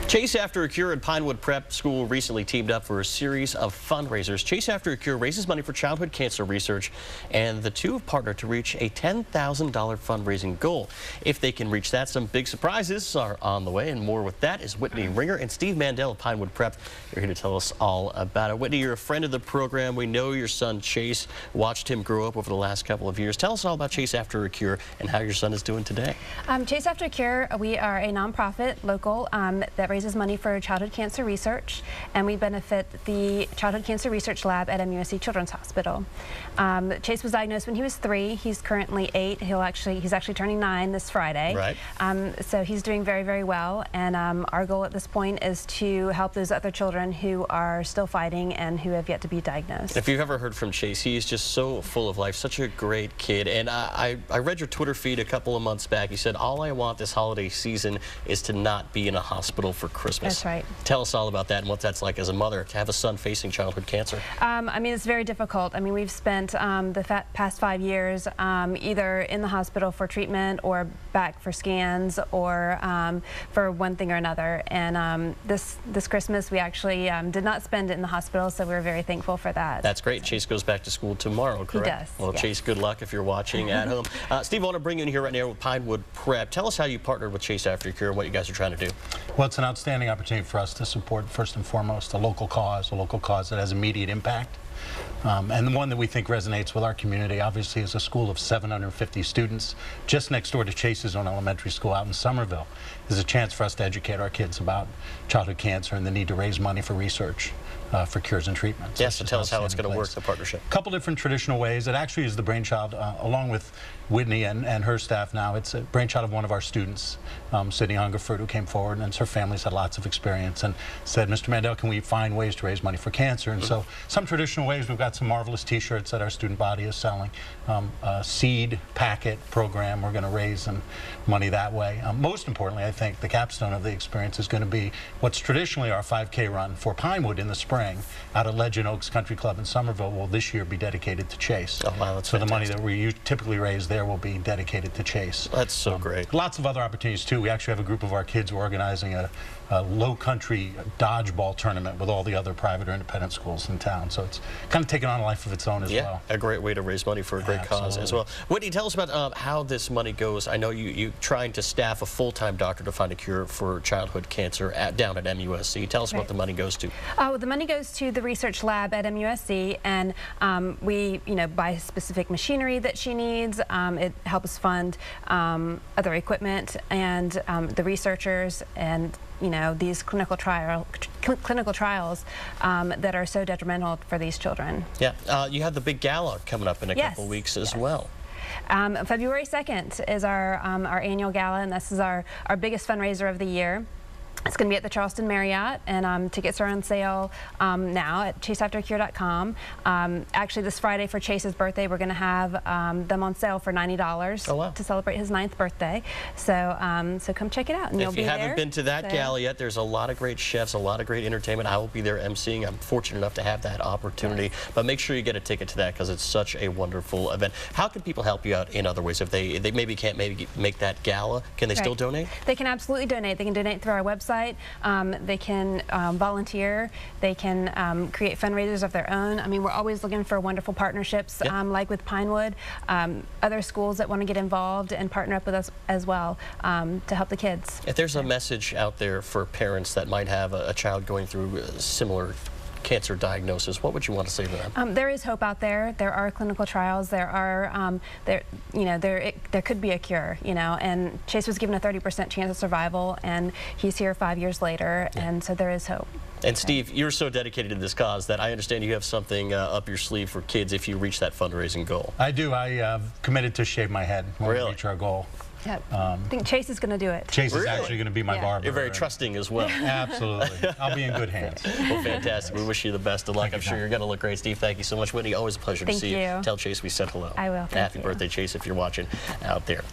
Chase After a Cure and Pinewood Prep School recently teamed up for a series of fundraisers. Chase After a Cure raises money for childhood cancer research, and the two have partnered to reach a $10,000 fundraising goal. If they can reach that, some big surprises are on the way, and more with that is Whitney Ringer and Steve Mandel of Pinewood Prep. You're here to tell us all about it. Whitney, you're a friend of the program. We know your son Chase, watched him grow up over the last couple of years. Tell us all about Chase After a Cure and how your son is doing today. Chase After a Cure, we are a nonprofit local that raises money for childhood cancer research, and we benefit the Childhood Cancer Research Lab at MUSC Children's Hospital. Chase was diagnosed when he was 3. He's currently 8. He's actually turning 9 this Friday. Right. So he's doing very, very well, and our goal at this point is to help those other children who are still fighting and who have yet to be diagnosed. If you've ever heard from Chase, he is just so full of life, such a great kid. And I read your Twitter feed a couple of months back. You said, all I want this holiday season is to not be in a hospital for Christmas. That's right. Tell us all about that and what that's like as a mother to have a son facing childhood cancer. I mean, it's very difficult. I mean, we've spent the past 5 years either in the hospital for treatment or back for scans or for one thing or another. And this Christmas, we actually did not spend it in the hospital, so we're very thankful for that. That's great. Chase goes back to school tomorrow, correct? He does. Well, yes. Chase, good luck if you're watching at home. Steve, I want to bring you in here right now with Pinewood Prep. Tell us how you partnered with Chase After a Cure and what you guys are trying to do. Well, it's an outstanding opportunity for us to support, first and foremost, a local cause that has immediate impact. And the one that we think resonates with our community, obviously, is a school of 750 students just next door to Chase's own elementary school out in Somerville. Is a chance for us to educate our kids about childhood cancer and the need to raise money for research for cures and treatments. Yes, so tell us how it's going to work, the partnership. A couple different traditional ways. It actually is the brainchild, along with Whitney and her staff now, it's a brainchild of one of our students, Sydney Hungerford, who came forward, and her family's had lots of experience, and said, Mr. Mandel, can we find ways to raise money for cancer? And so some traditional ways, we've got some marvelous t-shirts that our student body is selling. A seed packet program, we're going to raise some money that way. Most importantly, I think the capstone of the experience is going to be what's traditionally our 5K run for Pinewood in the spring out at Legend Oaks Country Club in Somerville will this year be dedicated to Chase. Oh, wow, that's so fantastic. The money that we typically raise there will be dedicated to Chase. That's so great. Lots of other opportunities too. We actually have a group of our kids who are organizing a low country dodgeball tournament with all the other private or independent schools in town. So it's kind of taken on a life of its own as well. A great way to raise money for a great cause as well. Whitney, tell us about how this money goes. I know you trying to staff a full-time doctor to find a cure for childhood cancer down at MUSC. Tell us what the money goes to. The money goes to the research lab at MUSC, and we buy specific machinery that she needs. It helps fund other equipment and the researchers and these clinical trials that are so detrimental for these children. Yeah, you have the big gala coming up in a couple weeks as well. February 2nd is our annual gala, and this is our biggest fundraiser of the year. It's going to be at the Charleston Marriott, and tickets are on sale now at chaseaftercure.com. Actually, this Friday for Chase's birthday, we're going to have them on sale for $90 to celebrate his 9th birthday. So, so come check it out. And if you haven't been to that gala yet, there's a lot of great chefs, a lot of great entertainment. I will be there emceeing. I'm fortunate enough to have that opportunity. But make sure you get a ticket to that because it's such a wonderful event. How can people help you out in other ways? If they maybe can't make that gala, can they still donate? They can absolutely donate. They can donate through our website. They can volunteer. They can create fundraisers of their own. I mean, we're always looking for wonderful partnerships, like with Pinewood, other schools that want to get involved and partner up with us as well to help the kids. If there's a message out there for parents that might have a child going through a similar cancer diagnosis, what would you want to say to them? There is hope out there. There are clinical trials. There are there could be a cure. And Chase was given a 30% chance of survival, and he's here 5 years later, and so there is hope. And Steve, you're so dedicated to this cause that I understand you have something up your sleeve for kids if you reach that fundraising goal. I do. I committed to shave my head when we reach our goal. Yeah. I think Chase is going to do it. Chase is actually going to be my barber. You're very trusting as well. Absolutely. I'll be in good hands. Well, fantastic. We wish you the best of luck. I'm sure you're going to look great. Steve, thank you so much. Whitney, always a pleasure to see you. Tell Chase we said hello. I will. Happy birthday, Chase, if you're watching out there.